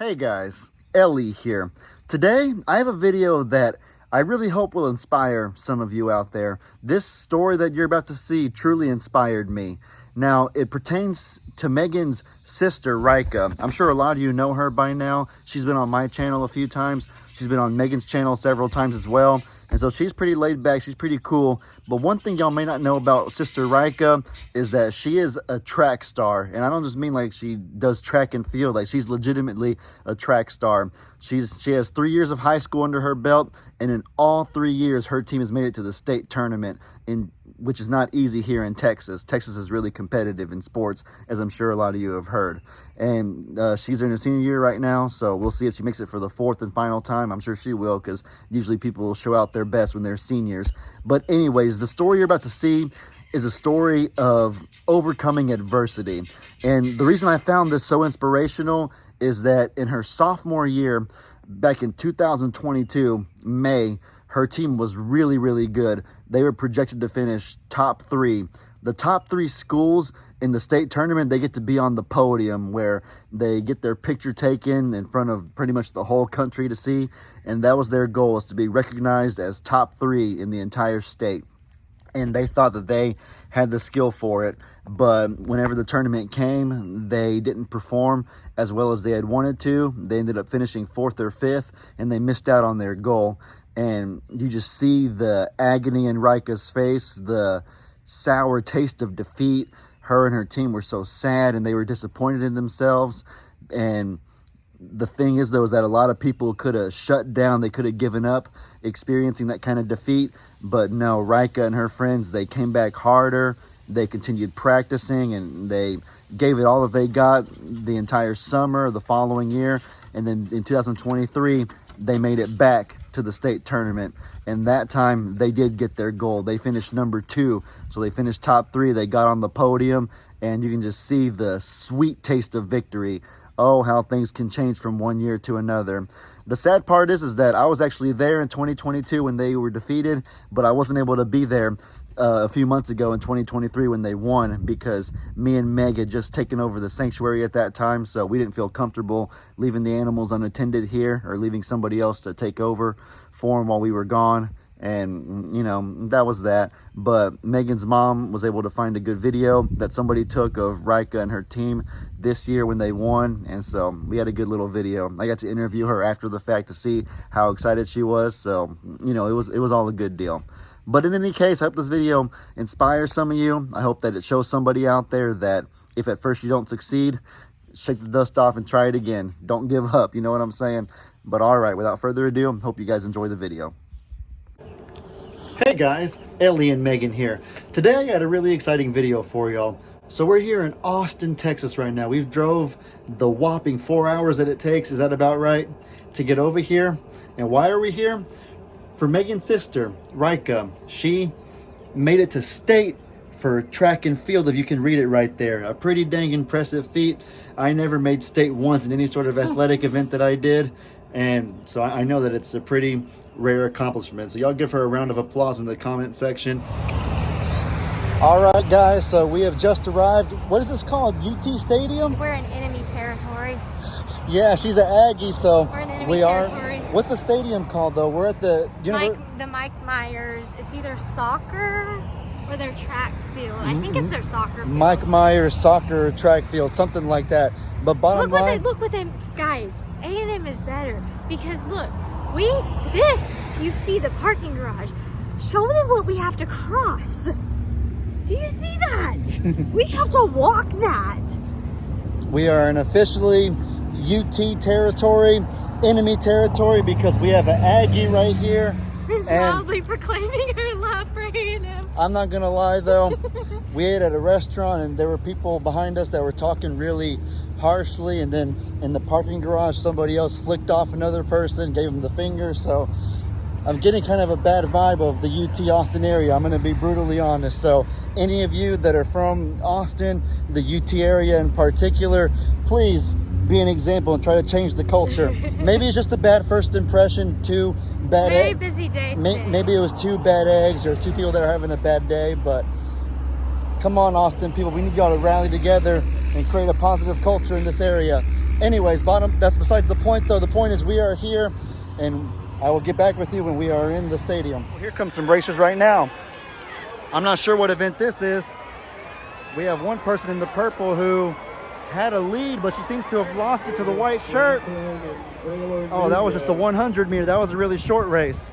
Hey guys, Ellie here. Today I have a video that I really hope will inspire some of you out there. This story that you're about to see truly inspired me. Now, it pertains to Megan's sister, Rika. I'm sure a lot of you know her by now. She's been on my channel a few times. She's been on Megan's channel several times as well. And so she's pretty laid back, she's pretty cool. But one thing y'all may not know about Sister Rika is that she is a track star. And I don't just mean like she does track and field, like she's legitimately a track star. She has 3 years of high school under her belt, and in all 3 years, her team has made it to the state tournament, which is not easy here in Texas. Texas is really competitive in sports, as I'm sure a lot of you have heard. And she's in her senior year right now, so we'll see if she makes it for the fourth and final time. I'm sure she will, because usually people will show out their best when they're seniors. But anyways, the story you're about to see is a story of overcoming adversity. And the reason I found this so inspirational is that in her sophomore year, back in 2022, May, her team was really, really good. They were projected to finish top 3. The top 3 schools in the state tournament, they get to be on the podium where they get their picture taken in front of pretty much the whole country to see. And that was their goal, is to be recognized as top 3 in the entire state. And they thought that they had the skill for it. But whenever the tournament came, they didn't perform as well as they had wanted to. They ended up finishing 4th or 5th, and they missed out on their goal. And you just see the agony in Rika's face, the sour taste of defeat. Her and her team were so sad, and they were disappointed in themselves. And the thing is, though, is that a lot of people could have shut down. They could have given up experiencing that kind of defeat. But no, Rika and her friends, they came back harder. They continued practicing, and they gave it all that they got the entire summer, the following year. And then in 2023, they made it back to the state tournament. And that time, they did get their goal. They finished number 2. So they finished top 3. They got on the podium, and you can just see the sweet taste of victory. Oh, how things can change from one year to another. The sad part is that I was actually there in 2022 when they were defeated, but I wasn't able to be there a few months ago in 2023 when they won, because me and Meg had just taken over the sanctuary at that time, so we didn't feel comfortable leaving the animals unattended here or leaving somebody else to take over for them while we were gone. And you know, that was that. But Megan's mom was able to find a good video that somebody took of Rika and her team this year when they won, and so we had a good little video. I got to interview her after the fact to see how excited she was, so you know, it was all a good deal. But in any case, I hope this video inspires some of you. I hope that it shows somebody out there that if at first you don't succeed, shake the dust off and try it again. Don't give up, you know what I'm saying? But all right, without further ado, hope you guys enjoy the video. Hey guys, Ellie and Megan here. Today I got a really exciting video for y'all. So we're here in Austin, Texas right now. We've drove the whopping 4 hours that it takes, is that about right, to get over here. And why are we here? For Megan's sister, Rika, she made it to state for track and field, if you can read it right there. A pretty dang impressive feat. I never made state once in any sort of athletic event that I did. And so I know that it's a pretty rare accomplishment. So y'all give her a round of applause in the comment section. All right, guys, so we have just arrived. What is this called? UT Stadium? We're in enemy territory. Yeah, she's an Aggie, so we're in enemy territory. What's the stadium called, though? We're at the Mike Myers. It's either soccer or their track field. I think it's their soccer field. Mike Myers soccer track field, something like that. But bottom line, look what they, guys. A&M is better because look, you see the parking garage. Show them what we have to cross. Do you see that? We have to walk that. We are in officially UT territory, enemy territory, because we have an Aggie right here. Who's loudly proclaiming her love for A&M. I'm not gonna lie though, we ate at a restaurant and there were people behind us that were talking really harshly, and then in the parking garage somebody else flicked off another person, gave them the finger. So I'm getting kind of a bad vibe of the UT Austin area. I'm gonna be brutally honest. So any of you that are from Austin, the UT area in particular, please be an example and try to change the culture. Maybe it's just a bad first impression, too bad. Very busy day today. Maybe it was 2 bad eggs or 2 people that are having a bad day, but come on, Austin people, we need y'all to rally together and create a positive culture in this area. Anyways, that's besides the point though. The point is we are here, and I will get back with you when we are in the stadium. Well, here comes some racers right now. I'm not sure what event this is. We have one person in the purple who had a lead, but she seems to have lost it to the white shirt. Oh, that was just a 100 meter. That was a really short race.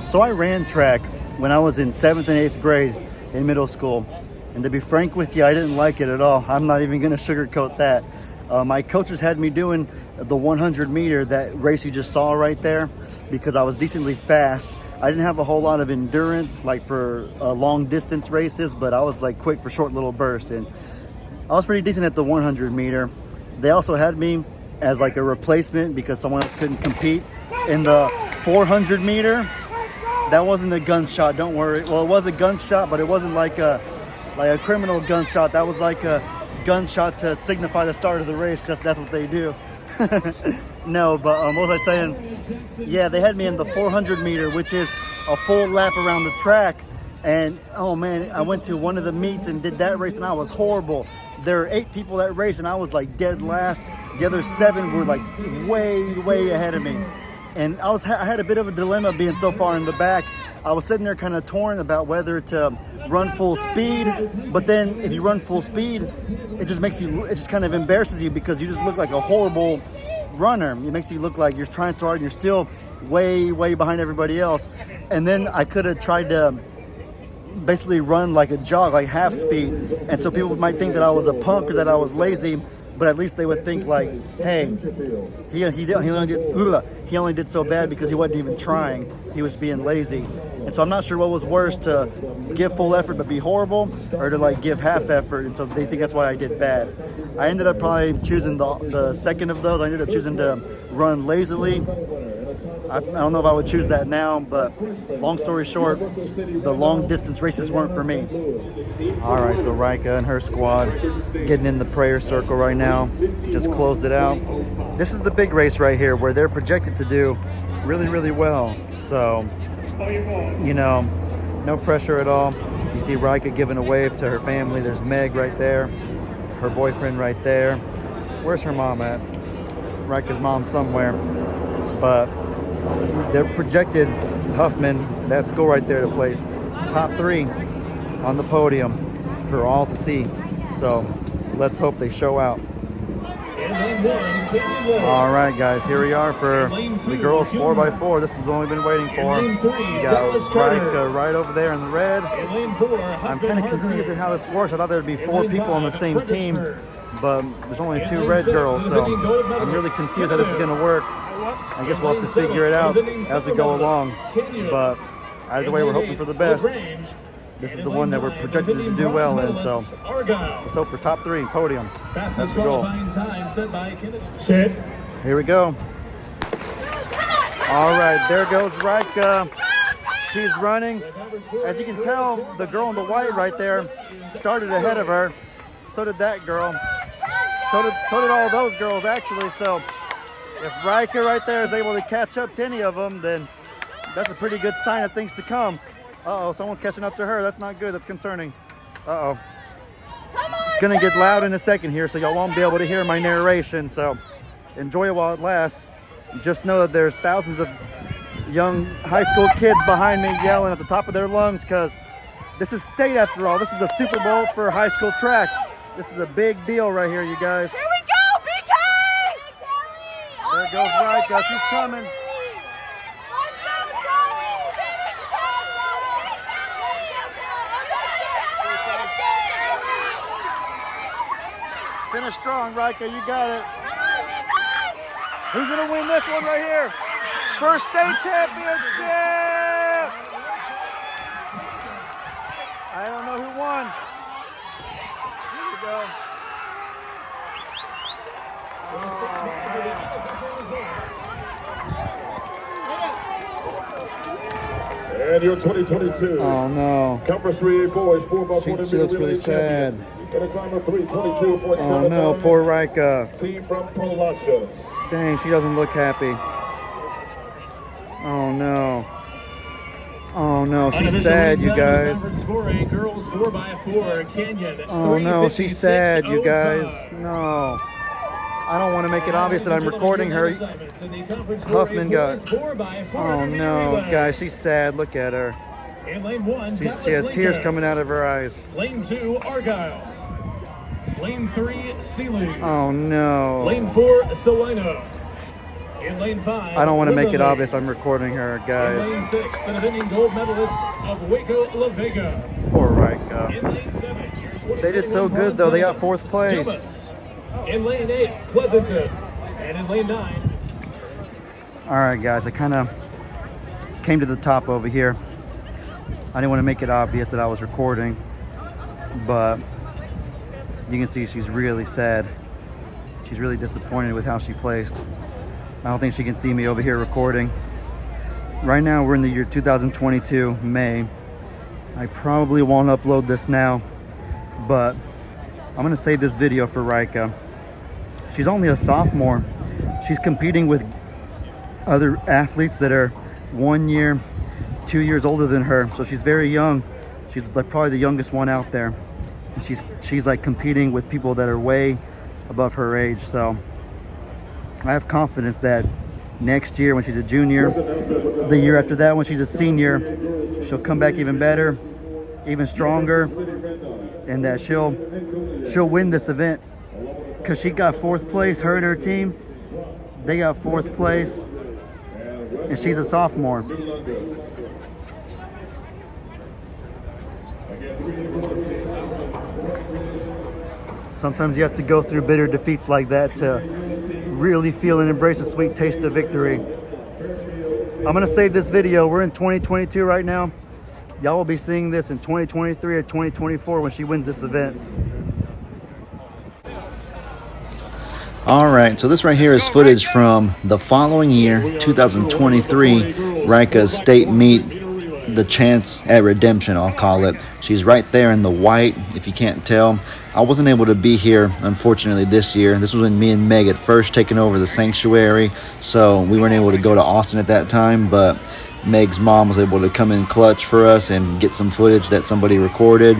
So I ran track when I was in 7th and 8th grade in middle school. And to be frank with you, I didn't like it at all. I'm not even gonna sugarcoat that. My coaches had me doing the 100 meter, that race you just saw right there, because I was decently fast. I didn't have a whole lot of endurance like for long distance races, but I was like quick for short little bursts. And I was pretty decent at the 100 meter. They also had me as like a replacement because someone else couldn't compete in the 400 meter. That wasn't a gunshot, don't worry. Well, it was a gunshot, but it wasn't like a criminal gunshot. That was like a gunshot to signify the start of the race, because that's what they do. No, but what was I saying? Yeah, they had me in the 400 meter, which is a full lap around the track. And oh man, I went to one of the meets and did that race, and I was horrible. There are 8 people that race, and I was like dead last. The other 7 were like way ahead of me. And I had a bit of a dilemma being so far in the back. I was sitting there kind of torn about whether to run full speed, but then if you run full speed, it just kind of embarrasses you, because you just look like a horrible runner. It makes you look like you're trying so hard and you're still way behind everybody else. And then I could have tried to basically run like a jog, like half speed, and so people might think that I was a punk or that I was lazy, but at least they would think like, hey, he only did so bad because he wasn't even trying. He was being lazy. And so I'm not sure what was worse, to give full effort but be horrible, or to like give half effort, and so they think that's why I did bad. I ended up probably choosing the second of those. I ended up choosing to run lazily. I don't know if I would choose that now, but long story short, the long distance races weren't for me. All right, so Rika and her squad getting in the prayer circle right now. Just closed it out. This is the big race right here where they're projected to do really well. So, you know, no pressure at all. You see Rika giving a wave to her family. There's Meg right there, her boyfriend right there. Where's her mom at? Rika's mom somewhere. But they're projected, Huffman, that's go right there to place top 3 on the podium for all to see. So let's hope they show out. All right, guys, here we are for the girls 4x4. This is what we've been waiting for. You got Rika right over there in the red. I'm kind of confused at how this works. I thought there'd be 4 people on the same team, but there's only 2 red girls, so I'm really confused how this is going to work. I guess we'll have to figure it out as we go along, but either way, we're hoping for the best. This is the one that we're projected to do well in, so let's hope for top 3 podium. That's the goal. Here we go. All right, there goes Rika. She's running. As you can tell, the girl in the white right there started ahead of her. So did that girl. So did all those girls, actually. So if Rika right there is able to catch up to any of them, then that's a pretty good sign of things to come. Uh-oh, someone's catching up to her. That's not good. That's concerning. Uh-oh. It's going to get loud in a second here, so y'all won't be able to hear my narration. So enjoy it while it lasts. Just know that there's thousands of young high school kids behind me yelling at the top of their lungs, because this is state after all. This is the Super Bowl for high school track. This is a big deal right here, you guys. Here we go, BK! There goes Rika. She's coming. Finish strong, Rika. You got it. Who's going to win this one right here? First state championship! I don't know who won. Here we go. And your 2022. Oh no. Conference 3A boys, 4x4 She looks really sad. At a time of 3:22.7. Oh no, poor Rika. Team from Palacios. Dang, she doesn't look happy. Oh no. Oh no, she's sad, you guys. Girls 4x4 Canyon. Oh no, she's sad, you guys. No. I don't want to make it obvious that I'm recording her. Huffman got, oh no, guys, she's sad. Look at her. In lane 1, She has tears coming out of her eyes. Lane 2, Argyle. Lane 3, Sealy. Oh no. Lane 4, Salino. In lane 5, I don't want to make it Wimberley. obvious I'm recording her, In guys. lane 6, the defending gold medalist of Waco La Vega. Poor Rika. In lane 7, They did so good though. They got 4th place. Thomas. In lane 8, Pleasanton. And in lane 9, All right, guys, I kind of came to the top over here. I didn't want to make it obvious that I was recording, but you can see she's really sad. She's really disappointed with how she placed. I don't think she can see me over here recording. Right now, we're in the year 2022, May. I probably won't upload this now, but I'm gonna save this video for Rika. She's only a sophomore. She's competing with other athletes that are 1 year, 2 years older than her, so she's very young. She's like probably the youngest one out there. And she's like competing with people that are way above her age. So I have confidence that next year when she's a junior, the year after that when she's a senior, she'll come back even better, even stronger, and that she'll win this event, because she got 4th place. Her and her team, they got 4th place, and she's a sophomore. Sometimes you have to go through bitter defeats like that to really feel and embrace a sweet taste of victory. I'm gonna save this video. We're in 2022 right now. Y'all will be seeing this in 2023 or 2024 when she wins this event. All right, so this right here is footage from the following year, 2023, Rika's state meet, the Chance at Redemption, I'll call it. She's right there in the white, if you can't tell. I wasn't able to be here, unfortunately, this year. This was when me and Meg had first taken over the sanctuary, so we weren't able to go to Austin at that time, but Meg's mom was able to come in clutch for us and get some footage that somebody recorded.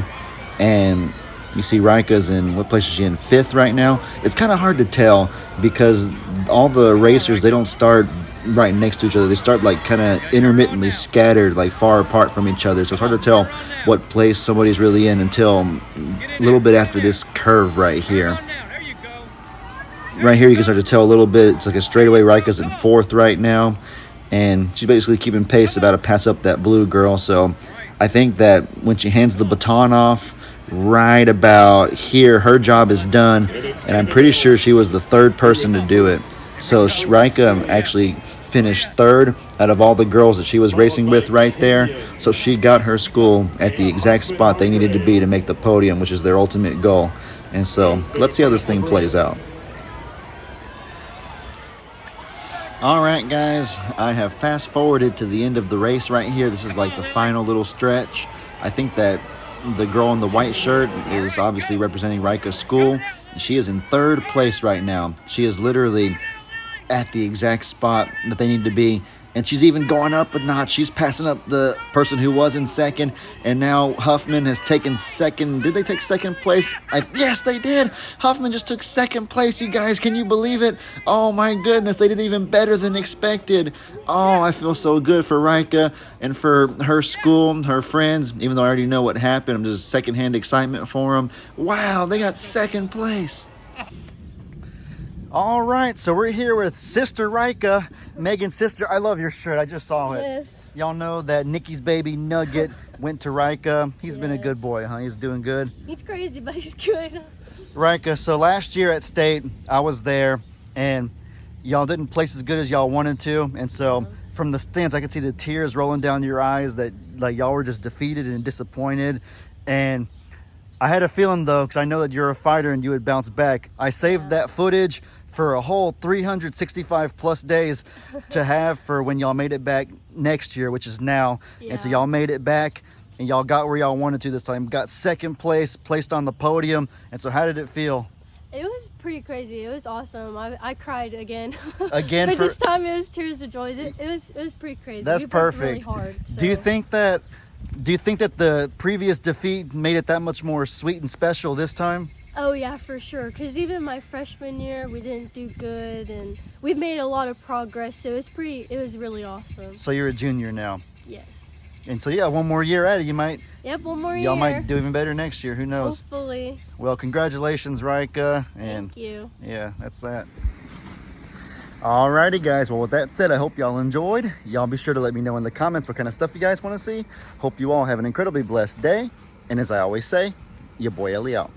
And you see Rika's in, what place is she in? 5th right now. It's kind of hard to tell because all the racers, they don't start right next to each other. They start like kind of intermittently scattered, like far apart from each other. So it's hard to tell what place somebody's really in until a little bit after this curve right here. Right here you can start to tell a little bit. It's like a straightaway. Rika's in 4th right now, and she's basically keeping pace, about to pass up that blue girl. So I think that when she hands the baton off right about here, her job is done, and I'm pretty sure she was the 3rd person to do it. So Rika actually finished 3rd out of all the girls that she was racing with right there. So she got her school at the exact spot they needed to be to make the podium, which is their ultimate goal. And so let's see how this thing plays out. All right, guys, I have fast forwarded to the end of the race right here. This is like the final little stretch. I think that the girl in the white shirt is obviously representing Rika's school. She is in 3rd place right now. She is literally at the exact spot that they need to be, and she's even going up a notch. She's passing up the person who was in 2nd, and now Huffman has taken 2nd. Did they take 2nd place? Yes, they did. Huffman just took 2nd place, you guys. Can you believe it? Oh my goodness, they did even better than expected. Oh, I feel so good for Rika and for her school, her friends. Even though I already know what happened, I'm just secondhand excitement for them. Wow, they got 2nd place. All right, so we're here with Sister Rika, Megan's sister. I love your shirt. I just saw it. Yes. Y'all know that Nikki's baby Nugget went to Rika. He's been a good boy, huh? He's doing good. He's crazy, but he's good. Rika, so last year at state, I was there, and y'all didn't place as good as y'all wanted to. And so from the stands, I could see the tears rolling down your eyes that like y'all were just defeated and disappointed. And I had a feeling, though, because I know that you're a fighter and you would bounce back. I saved that footage for a whole 365 plus days to have for when y'all made it back next year, which is now. And so y'all made it back and y'all got where y'all wanted to this time. Got 2nd place, placed on the podium. And so how did it feel? It was pretty crazy. It was awesome. I cried again. Again, but for this time it was tears of joy. It was pretty crazy. That's we worked perfect. Really hard, so. Do you think that the previous defeat made it that much more sweet and special this time? Oh yeah, for sure. Because even my freshman year, we didn't do good, and we've made a lot of progress. So it was really awesome. So you're a junior now. Yes. And so yeah, one more year at it, Yep, one more y'all year. might do even better next year. Who knows? Hopefully. Well, congratulations, Rika. And Thank you. yeah, that's that. Alrighty guys, well with that said, I hope y'all enjoyed. Y'all be sure to let me know in the comments what kind of stuff you guys want to see. Hope you all have an incredibly blessed day. And as I always say, your boy Ellie out.